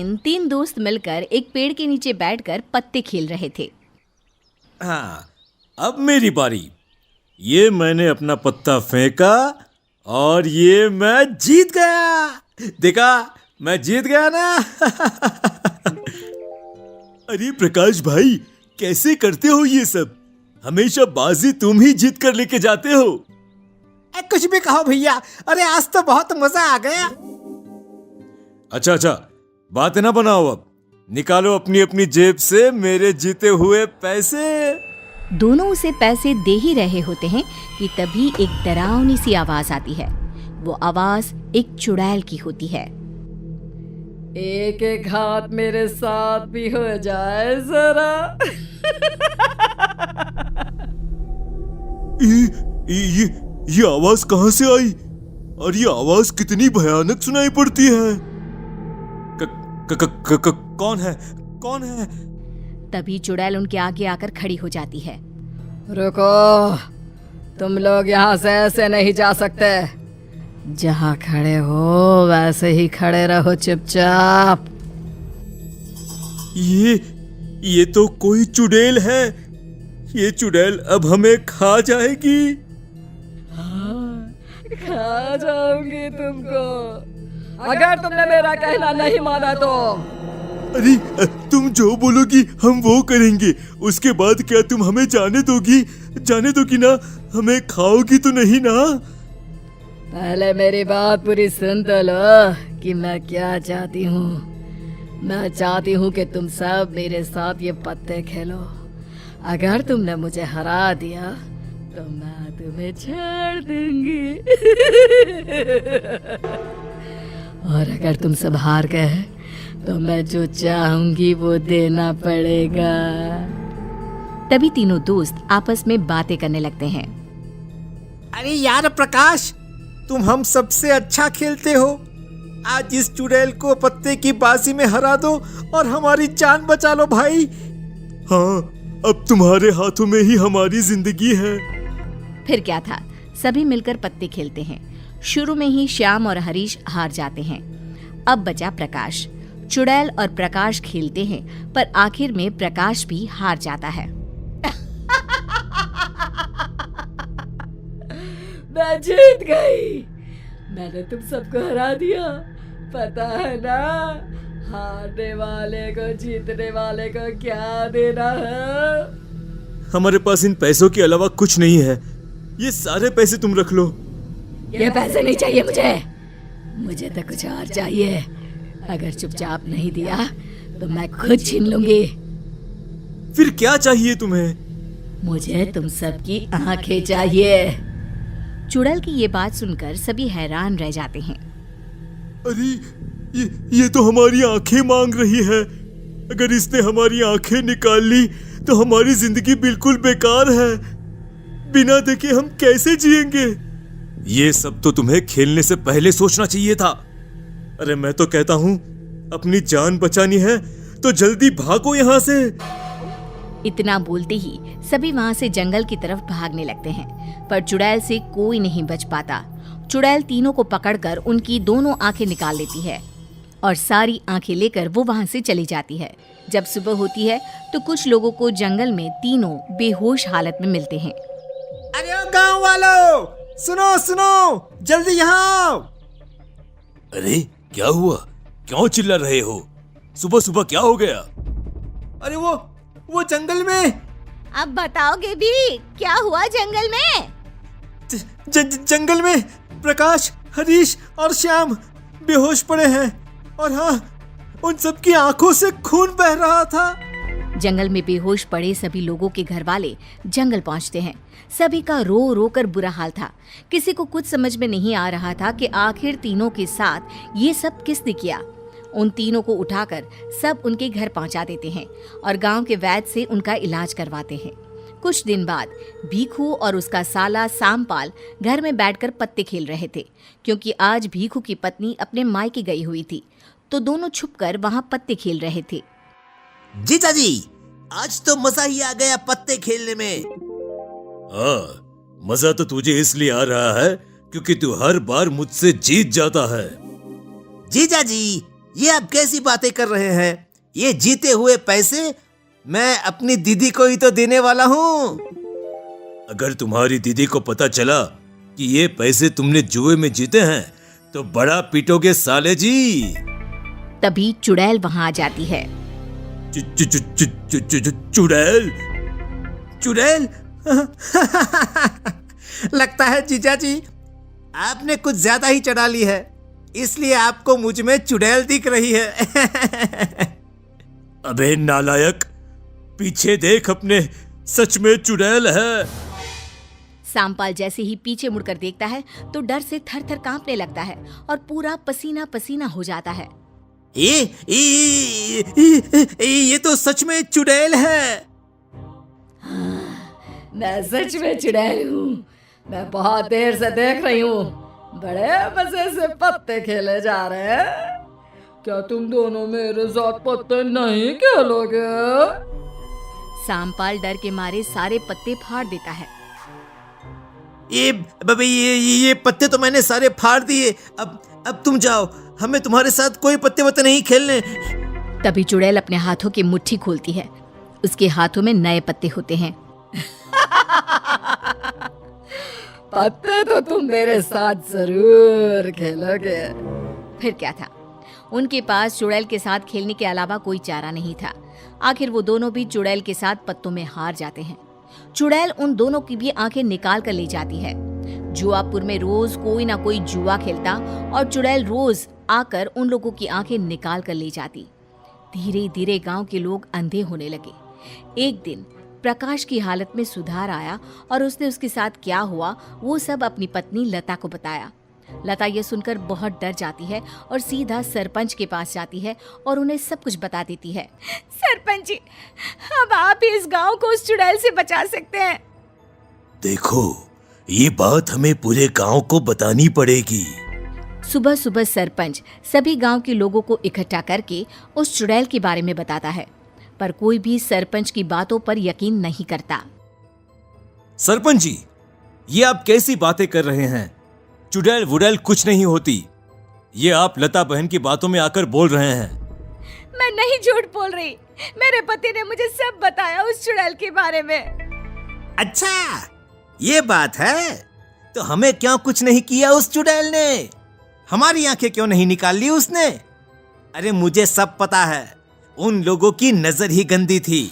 इन तीन दोस्त मिलकर एक पेड़ के नीचे बैठकर पत्ते खेल रहे थे। हाँ, अब मेरी बारी। ये मैंने अपना पत्ता फेंका और ये मैं जीत गया। देखा, मैं जीत गया ना। अरे प्रकाश भाई, कैसे करते हो ये सब? हमेशा बाजी तुम ही जीत कर लेके जाते हो। कुछ भी कहो भैया, अरे आज तो बहुत मजा आ गया। अच्छा, बात ना बनाओ, अब निकालो अपनी अपनी जेब से मेरे जीते हुए पैसे। दोनों उसे पैसे दे ही रहे होते हैं कि तभी एक डरावनी सी आवाज आती है। वो आवाज एक चुड़ैल की होती है। एक एक हाथ मेरे साथ भी हो जाए जरा। ये आवाज कहाँ से आई? और ये आवाज कितनी भयानक सुनाई पड़ती है? कौन है? कौन है? तभी चुड़ैल उनके आगे आकर खड़ी हो जाती है। रुको, तुम लोग यहाँ से ऐसे नहीं जा सकते। जहाँ खड़े हो वैसे ही खड़े रहो चुपचाप। ये तो कोई चुड़ैल है। ये चुड़ैल अब हमें खा जाएगी। हाँ, खा जाऊंगी तुमको अगर तुमने मेरा कहना नहीं माना तो। अरे तुम जो बोलोगी हम वो करेंगे। उसके बाद क्या तुम हमें जाने दोगी? जाने दोगी ना? हमें खाओगी तो नहीं ना? पहले मेरी बात पूरी सुन तो लो कि मैं क्या चाहती हूँ। मैं चाहती हूँ कि तुम सब मेरे साथ ये पत्ते खेलो। अगर तुमने मुझे हरा दिया तो मैं तुम्हें छोड़ दूंगी। और अगर तुम सब हार गए तो मैं जो चाहूंगी वो देना पड़ेगा। तभी तीनों दोस्त आपस में बातें करने लगते हैं। अरे यार प्रकाश, तुम हम सबसे अच्छा खेलते हो। आज इस चुड़ैल को पत्ते की बाजी में हरा दो और हमारी जान बचा लो भाई। हाँ, अब तुम्हारे हाथों में ही हमारी जिंदगी है। फिर क्या था, सभी मिलकर पत्ते खेलते हैं। शुरू में ही श्याम और हरीश हार जाते हैं। अब बचा प्रकाश। चुड़ैल और प्रकाश खेलते हैं, पर आखिर में प्रकाश भी हार जाता है। मैं जीत गई। मैंने तुम सबको हरा दिया। पता है ना, हारने वाले को जीतने वाले को क्या देना है? हमारे पास इन पैसों के अलावा कुछ नहीं है। ये सारे पैसे तुम रख लो। ये पैसे नहीं चाहिए मुझे तो कुछ और चाहिए। अगर चुपचाप नहीं दिया तो मैं खुद छीन लूंगी। फिर क्या चाहिए तुम्हें? मुझे तुम सबकी आंखें चाहिए। चुड़ैल की ये बात सुनकर सभी हैरान रह जाते हैं। अरे ये तो हमारी आंखें मांग रही है। अगर इसने हमारी आंखें निकाल ली तो हमारी जिंदगी बिल्कुल बेकार है। बिना देखे हम कैसे जिएंगे? ये सब तो तुम्हें खेलने से पहले सोचना चाहिए था। अरे मैं तो कहता हूँ, अपनी जान बचानी है तो जल्दी भागो यहाँ से। इतना बोलते ही सभी वहाँ से जंगल की तरफ भागने लगते हैं, पर चुड़ैल से कोई नहीं बच पाता। चुड़ैल तीनों को पकड़कर उनकी दोनों आंखें निकाल लेती है और सारी आंखें लेकर वो वहाँ से चली जाती है। जब सुबह होती है तो कुछ लोगों को जंगल में तीनों बेहोश हालत में मिलते हैं। अरे ओ गांव वालों, सुनो सुनो, जल्दी यहाँ आओ। अरे क्या हुआ? क्यों चिल्ला रहे हो? सुबह सुबह क्या हो गया? अरे वो जंगल में। अब बताओगे भी क्या हुआ जंगल में? जंगल में प्रकाश, हरीश और श्याम बेहोश पड़े हैं। और हाँ, उन सबकी आंखों से खून बह रहा था। जंगल में बेहोश पड़े सभी लोगों के घर वाले जंगल पहुंचते हैं। सभी का रो रो कर बुरा हाल था। किसी को कुछ समझ में नहीं आ रहा था कि आखिर तीनों के साथ ये सब किसने किया। उन तीनों को उठाकर सब उनके घर पहुंचा देते हैं और गांव के वैद्य से उनका इलाज करवाते हैं। कुछ दिन बाद भीखू और उसका साला सामपाल घर में बैठकर पत्ते खेल रहे थे, क्योंकि आज भीखू की पत्नी अपने मायके गई हुई थी, तो दोनों छुपकर वहां पत्ते खेल रहे थे। जीजा जी, आज तो मजा ही आ गया पत्ते खेलने में। हाँ, मजा तो तुझे इसलिए आ रहा है क्योंकि तू हर बार मुझसे जीत जाता है। जीजा जी, ये आप कैसी बातें कर रहे हैं? ये जीते हुए पैसे मैं अपनी दीदी को ही तो देने वाला हूँ। अगर तुम्हारी दीदी को पता चला कि ये पैसे तुमने जुए में जीते हैं तो बड़ा पीटोगे साले जी। तभी चुड़ैल वहां आ जाती है। चुड़ैल? चुड़ैल? लगता है जीजा जी आपने कुछ ज्यादा ही चढ़ा ली है, इसलिए आपको मुझ में चुड़ैल दिख रही है। अबे नालायक, पीछे देख अपने, सच में चुड़ैल है। सांपाल जैसे ही पीछे मुड़कर देखता है तो डर से थर थर कांपने लगता है और पूरा पसीना पसीना हो जाता है। ये तो सच में चुड़ैल है। मैं सच में चुड़ैल हूँ। मैं बहुत देर से देख रही हूँ, बड़े मजे से पत्ते खेले जा रहे हैं। क्या तुम दोनों मेरे साथ पत्ते नहीं खेलोगे? सांपाल डर के मारे सारे पत्ते फाड़ देता है। ये पत्ते तो मैंने सारे फाड़ दिए। अब तुम जाओ, हमें तुम्हारे साथ कोई पत्ते वत्ते नहीं खेलने। तभी चुड़ैल अपने हाथों की मुट्ठी खोलती है। उसके हाथों में नए पत्ते होते हैं। पत्ते तो तुम मेरे साथ जरूर खेलोगे। फिर क्या था, उनके पास चुड़ैल के साथ खेलने के अलावा कोई चारा नहीं था। आखिर वो दोनों भी चुड़ैल के साथ पत्तों में हार जाते हैं। चुड़ैल उन दोनों की भी आंखें निकाल कर ले जाती है। जुआपुर में रोज कोई ना कोई जुआ खेलता और चुड़ैल रोज आकर उन लोगों की आंखें निकाल कर ले जाती। धीरे धीरे गांव के लोग अंधे होने लगे। एक दिन प्रकाश की हालत में सुधार आया और उसने उसके साथ क्या हुआ वो सब अपनी पत्नी लता को बताया। लता ये सुनकर बहुत डर जाती है और सीधा सरपंच के पास जाती है और उन्हें सब कुछ बता देती है। सरपंच जी, अब आप इस गांव को उस चुड़ैल से बचा सकते हैं। देखो, ये बात हमें पूरे गांव को बतानी पड़ेगी। सुबह सुबह सरपंच सभी गांव के लोगों को इकट्ठा करके उस चुड़ैल के बारे में बताता है, पर कोई भी सरपंच की बातों पर यकीन नहीं करता। सरपंच जी, ये आप कैसी बातें कर रहे हैं? चुड़ैल वुड़ैल कुछ नहीं होती। ये आप लता बहन की बातों में आकर बोल रहे हैं। मैं नहीं झूठ बोल रही, मेरे पति ने मुझे सब बताया उस चुड़ैल के बारे में। अच्छा, ये बात है, तो हमें क्यों कुछ नहीं किया उस चुड़ैल ने? हमारी आंखें क्यों नहीं निकाल ली उसने? अरे मुझे सब पता है, उन लोगों की नजर ही गंदी थी।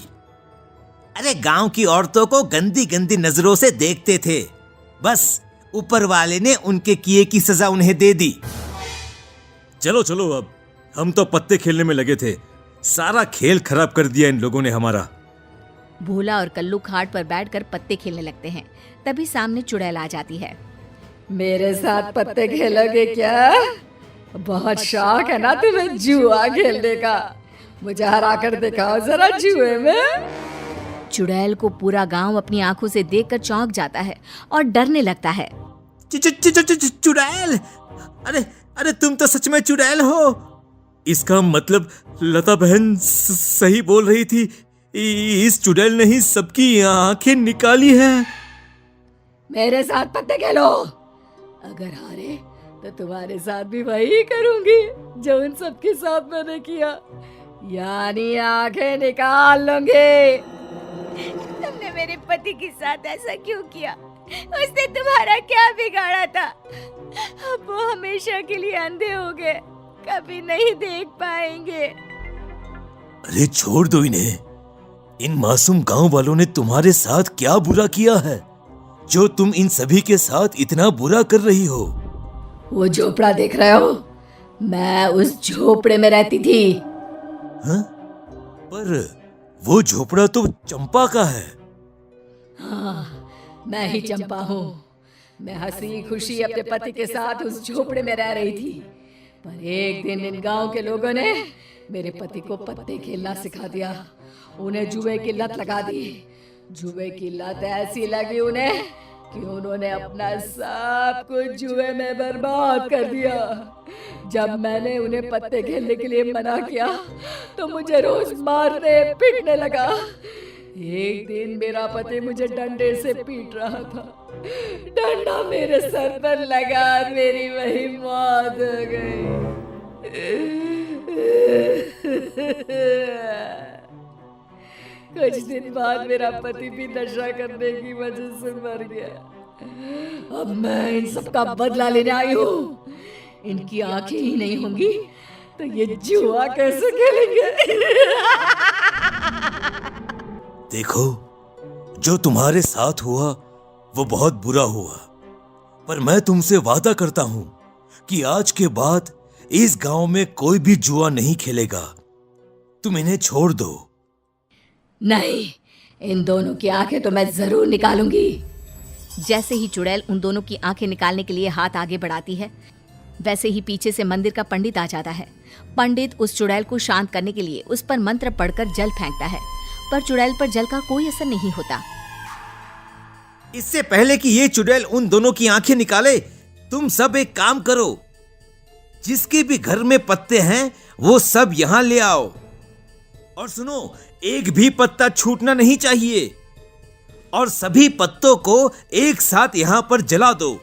अरे गांव की औरतों को गंदी गंदी नजरों से देखते थे, बस ऊपर वाले ने उनके किए की सजा उन्हें दे दी। चलो चलो, अब हम तो पत्ते खेलने में लगे थे। सारा खेल खराब कर दिया इन लोगों ने हमारा। भोला और कल्लू खाट पर बैठकर पत्ते खेलने लगते हैं। तभी सामने चुड़ैल आ जाती है। मेरे साथ पत्ते खेलोगे क्या? बहुत शौक है ना तुम्हें जुआ खेलने का? मुझे हरा कर दिखाओ जरा जुए में। चुड़ैल को पूरा गांव अपनी आंखों से देखकर चौंक जाता है और डरने लगता है। चुड़ैल? अरे तुम तो सच में चुड़ैल हो। इसका मतलब लता बहन सही बोल रही थी। इस चुड़ैल ने ही सबकी आंखें निकाली हैं। मेरे साथ पत्ते खेलो, अगर हारे तो तुम्हारे साथ भी वही करूंगी जो उन सबके साथ मैंने किया, यानी आंखें निकाल लूंगी। तुमने मेरे पति के साथ ऐसा क्यों किया? उसने तुम्हारा क्या बिगाड़ा था? अब वो हमेशा के लिए अंधे हो गए, कभी नहीं देख पाएंगे। अरे छोड़ दो इन्हें। इन मासूम गांव वालों ने तुम्हारे साथ क्या बुरा किया है जो तुम इन सभी के साथ इतना बुरा कर रही हो? वो झोपड़ा देख रहे हो? मैं उस झोपड़े में रहती थी। हाँ? पर वो झोपड़ा तो चंपा का है। हाँ, मैं ही चंपा हूँ। मैं हंसी खुशी अपने पति के साथ उस झोपड़े में रह रही थी, पर एक दिन इन गांव के लोगों ने मेरे पति को पत्ते खेलना सिखा दिया। उन्हें जुए की लत लगा दी। जुए की लत ऐसी लगी उन्हें कि उन्होंने अपना सब कुछ जुए में बर्बाद कर दिया। जब मैंने उन्हें पत्ते खेलने के लिए मना किया तो मुझे रोज मारने पीटने लगा। एक दिन मेरा पति मुझे डंडे से पीट रहा था। डंडा मेरे सर पर लगा और मेरी वही मौत हो गई। कुछ दिन बाद मेरा पति भी नशा करने की वजह से मर गया। अब मैं इन सब का बदला लेने आई हूँ। इनकी आंखें ही नहीं होंगी तो ये जुआ कैसे खेलेंगे? देखो, जो तुम्हारे साथ हुआ वो बहुत बुरा हुआ, पर मैं तुमसे वादा करता हूं कि आज के बाद इस गांव में कोई भी जुआ नहीं खेलेगा। तुम इन्हें छोड़ दो। नहीं, इन दोनों की आंखें तो मैं जरूर निकालूंगी। जैसे ही चुड़ैल उन दोनों की आंखें निकालने के लिए हाथ आगे बढ़ाती है, वैसे ही पीछे से मंदिर का पंडित आ जाता है। पंडित उस चुड़ैल को शांत करने के लिए उस पर मंत्र पढ़कर जल फेंकता है, पर चुड़ैल पर जल का कोई असर नहीं होता। इससे पहले कि ये चुड़ैल उन दोनों की आंखें निकाले, तुम सब एक काम करो। जिसके भी घर में पत्ते हैं वो सब यहां ले आओ। और सुनो, एक भी पत्ता छूटना नहीं चाहिए। और सभी पत्तों को एक साथ यहां पर जला दो।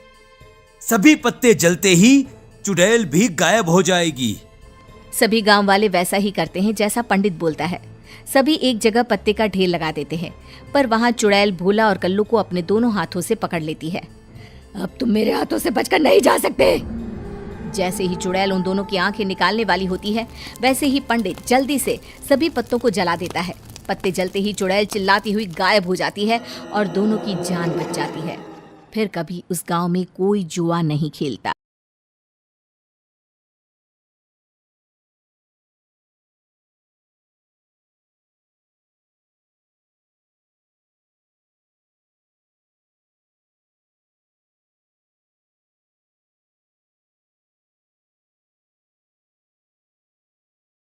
सभी पत्ते जलते ही चुड़ैल भी गायब हो जाएगी। सभी गांव वाले वैसा ही करते हैं जैसा पंडित बोलता है। सभी एक जगह पत्ते का ढेर लगा देते हैं, पर वहां चुड़ैल भोला और कल्लू को अपने दोनों हाथों से पकड़ लेती है। अब तुम मेरे हाथों से बचकर नहीं जा सकते। जैसे ही चुड़ैल उन दोनों की आंखें निकालने वाली होती है, वैसे ही पंडित जल्दी से सभी पत्तों को जला देता है। पत्ते जलते ही चुड़ैल चिल्लाती हुई गायब हो जाती है और दोनों की जान बच जाती है। फिर कभी उस गांव में कोई जुआ नहीं खेलता।